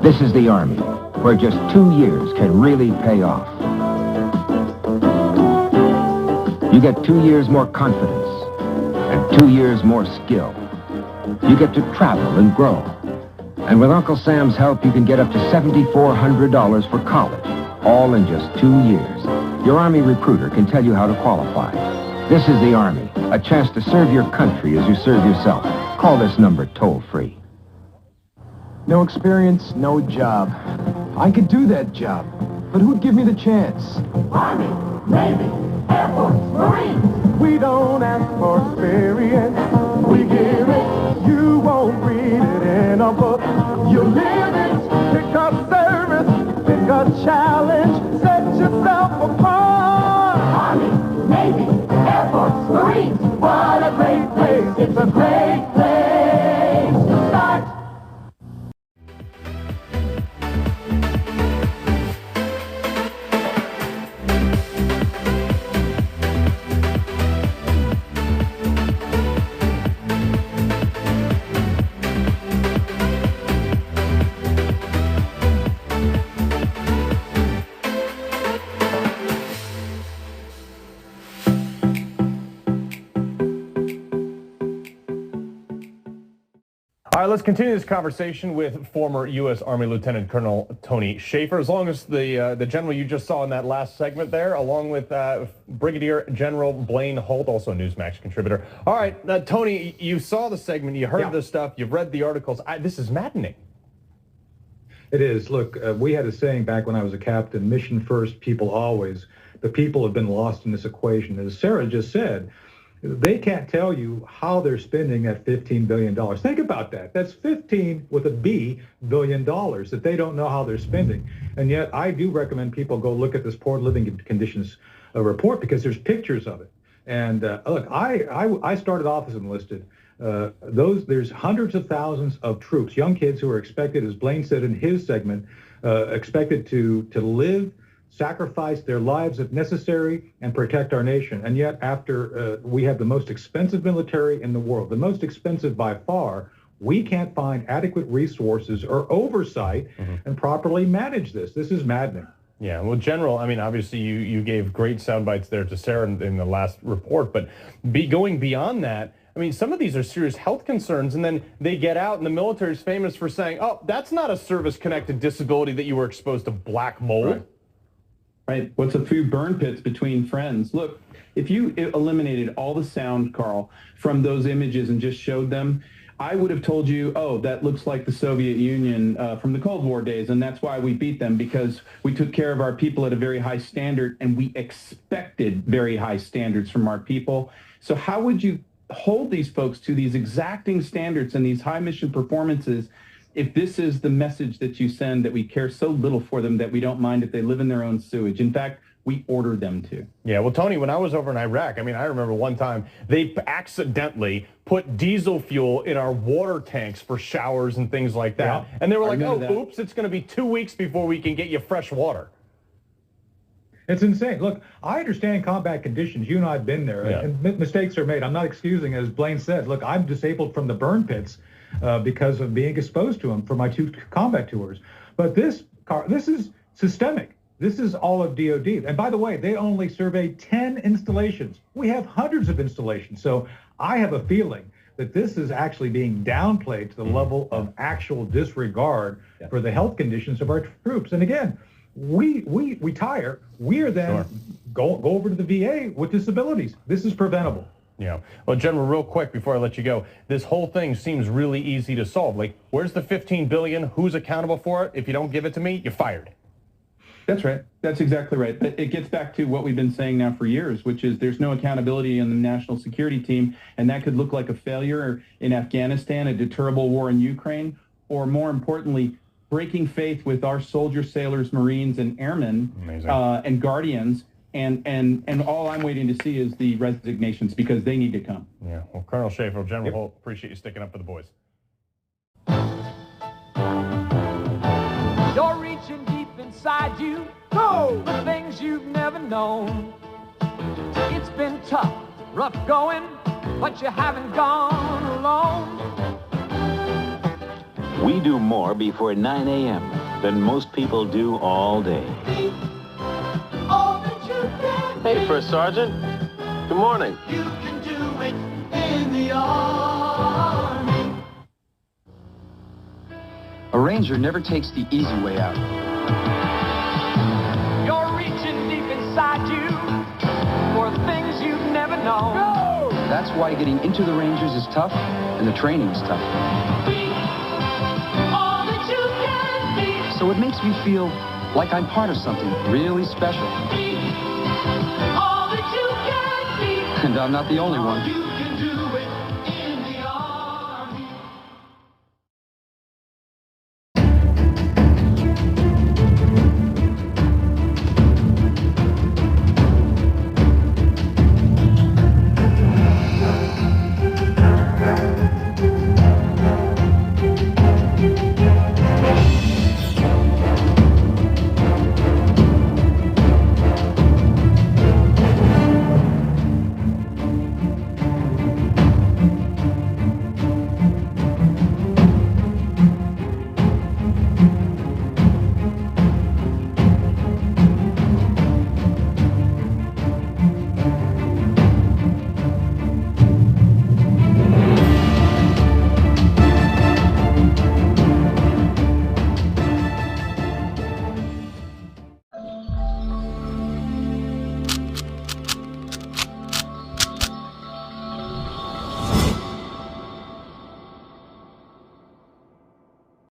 This is the Army, where just 2 years can really pay off. You get 2 years more confidence and 2 years more skill. You get to travel and grow. And with Uncle Sam's help, you can get up to $7,400 for college, all in just 2 years. Your Army recruiter can tell you how to qualify. This is the Army, a chance to serve your country as you serve yourself. Call this number toll-free. No experience, no job. I could do that job, but who'd give me the chance? Army, Navy, Air Force, Marines. We don't ask for experience, We give it. you won't read it in a book. You live it. Pick a service, pick a challenge, set yourself apart. Army, Navy, Air Force, Marines. What a great place. It's a great place to start. All right, let's continue this conversation with former U.S. Army Lieutenant Colonel Tony Shaffer. As long as the general you just saw in that last segment there, along with Brigadier General Blaine Holt, also a Newsmax contributor. All right, Tony, you saw the segment, you heard this stuff, you've read the articles. This is maddening. It is. Look, we had a saying back when I was a captain, mission first, people always. The people have been lost in this equation. As Sarah just said, they can't tell you how they're spending that $15 billion. Think about that. That's 15 with a B billion dollars that they don't know how they're spending. And yet I do recommend people go look at this poor living conditions report because there's pictures of it. And look, I started off as enlisted. There's hundreds of thousands of troops, young kids who are expected, as Blaine said in his segment, expected to live, sacrifice their lives if necessary, and protect our nation. And yet after we have the most expensive military in the world, the most expensive by far, we can't find adequate resources or oversight and properly manage this. This is maddening. Yeah, well, General, I mean, obviously you gave great sound bites there to Sarah in the last report, but going beyond that, I mean, some of these are serious health concerns, and then they get out, and the military is famous for saying, oh, that's not a service-connected disability that you were exposed to black mold. Right. What's a few burn pits between friends? Look, if you eliminated all the sound, Carl, from those images and just showed them, I would have told you, oh, that looks like the Soviet Union from the Cold War days, and that's why we beat them, because we took care of our people at a very high standard, and we expected very high standards from our people. So how would you hold these folks to these exacting standards and these high mission performances if this is the message that you send, that we care so little for them that we don't mind if they live in their own sewage? In fact, we order them to. Yeah, well, Tony, when I was over in Iraq, I mean, I remember one time they accidentally put diesel fuel in our water tanks for showers and things like that. Yeah. And they were like, oh, oops, it's going to be 2 weeks before we can get you fresh water. It's insane. Look, I understand combat conditions. You and I have been there, and mistakes are made. I'm not excusing, as Blaine said. Look, I'm disabled from the burn pits because of being exposed to them for my 2 combat tours. But this is systemic. This is all of DOD. And by the way, they only surveyed 10 installations. We have hundreds of installations. So I have a feeling that this is actually being downplayed to the level of actual disregard for the health conditions of our troops. And again, we retire. We are then go over to the VA with disabilities. This is preventable. Yeah. Well, General, real quick before I let you go, this whole thing seems really easy to solve. Like, where's the $15 billion? Who's accountable for it? If you don't give it to me, you're fired. That's right. That's exactly right. But it gets back to what we've been saying now for years, which is there's no accountability in the national security team, and that could look like a failure in Afghanistan, a deterrable war in Ukraine, or more importantly, breaking faith with our soldiers, sailors, Marines, and airmen and guardians. And all I'm waiting to see is the resignations, because they need to come. Yeah. Well, Colonel Shaffer, General Holt, appreciate you sticking up for the boys. You're reaching deep inside you. Go! The things you've never known. It's been tough, rough going, but you haven't gone alone. We do more before 9 a.m. than most people do all day. Hey, First Sergeant. Good morning. You can do it in the Army. A Ranger never takes the easy way out. You're reaching deep inside you for things you've never known. Go! That's why getting into the Rangers is tough, and the training is tough. Be all that you can be. So it makes me feel like I'm part of something really special. Be all that you can be. And I'm not the only one. You